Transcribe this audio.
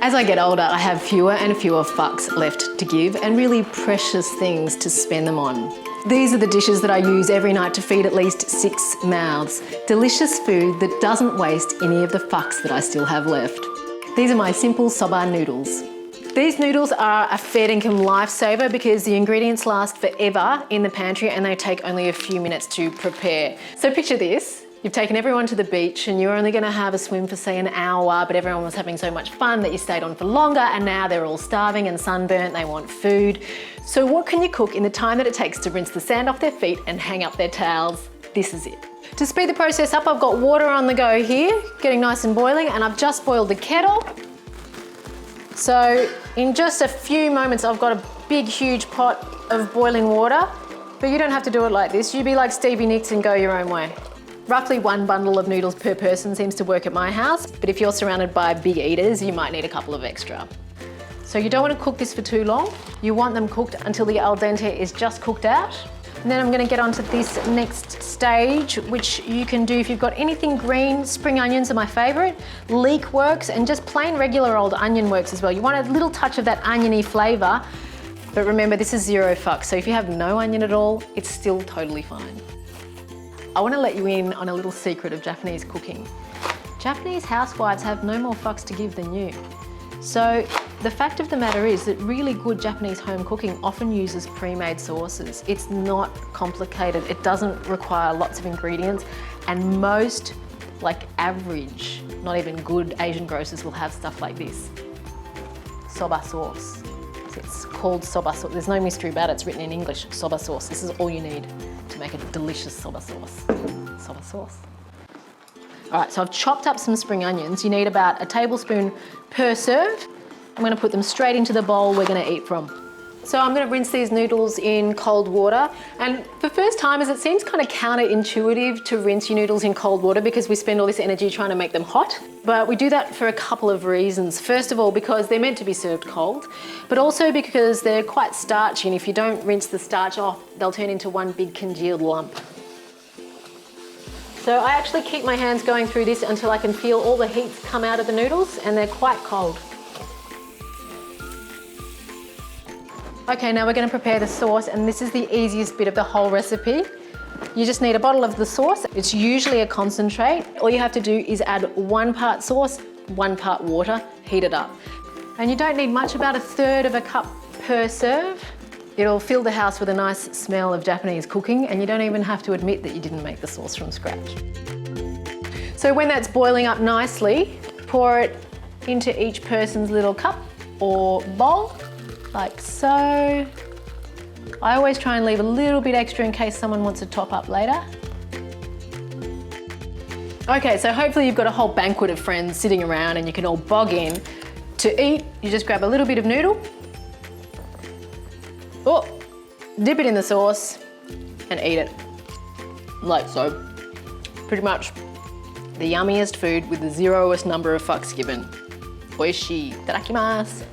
As I get older, I have fewer and fewer fucks left to give and really precious things to spend them on. These are the dishes that I use every night to feed at least 6 mouths. Delicious food that doesn't waste any of the fucks that I still have left. These are my simple Soba noodles. These noodles are a fair income lifesaver because the ingredients last forever in the pantry and they take only a few minutes to prepare. So picture this. You've taken everyone to the beach and you're only going to have a swim for say an hour, but everyone was having so much fun that you stayed on for longer and now they're all starving and sunburnt, they want food. So what can you cook in the time that it takes to rinse the sand off their feet and hang up their towels? This is it. To speed the process up, I've got water on the go here, getting nice and boiling, and I've just boiled the kettle. So in just a few moments, I've got a big, huge pot of boiling water, but you don't have to do it like this. You be like Stevie Nicks and go your own way. Roughly 1 bundle of noodles per person seems to work at my house, but if you're surrounded by big eaters, you might need a couple of extra. So you don't want to cook this for too long. You want them cooked until the al dente is just cooked out. And then I'm going to get onto this next stage, which you can do if you've got anything green. Spring onions are my favourite. Leek works, and just plain regular old onion works as well. You want a little touch of that oniony flavour, but remember this is 0 fucks, so if you have no onion at all, it's still totally fine. I want to let you in on a little secret of Japanese cooking. Japanese housewives have no more fucks to give than you. So the fact of the matter is that really good Japanese home cooking often uses pre-made sauces. It's not complicated, it doesn't require lots of ingredients, and most, like average, not even good Asian grocers will have stuff like this. Soba sauce. It's called soba sauce. There's no mystery about it, it's written in English, soba sauce. This is all you need to make a delicious soba sauce. Soba sauce. All right, so I've chopped up some spring onions. You need about a tablespoon per serve. I'm gonna put them straight into the bowl we're gonna eat from. So I'm gonna rinse these noodles in cold water. And for first timers, it seems kind of counterintuitive to rinse your noodles in cold water because we spend all this energy trying to make them hot. But we do that for a couple of reasons. First of all, because they're meant to be served cold, but also because they're quite starchy, and if you don't rinse the starch off, they'll turn into one big congealed lump. So I actually keep my hands going through this until I can feel all the heat come out of the noodles, and they're quite cold. Okay, now we're going to prepare the sauce, and this is the easiest bit of the whole recipe. You just need a bottle of the sauce. It's usually a concentrate. All you have to do is add 1 part sauce, 1 part water, heat it up. And you don't need much, about 1/3 cup per serve. It'll fill the house with a nice smell of Japanese cooking, and you don't even have to admit that you didn't make the sauce from scratch. So when that's boiling up nicely, pour it into each person's little cup or bowl, like so. I always try and leave a little bit extra in case someone wants to top up later. Okay, so hopefully you've got a whole banquet of friends sitting around and you can all bog in. To eat, you just grab a little bit of noodle, dip it in the sauce and eat it, like so. Pretty much the yummiest food with the 0th number of fucks given. Oishi, itadakimasu.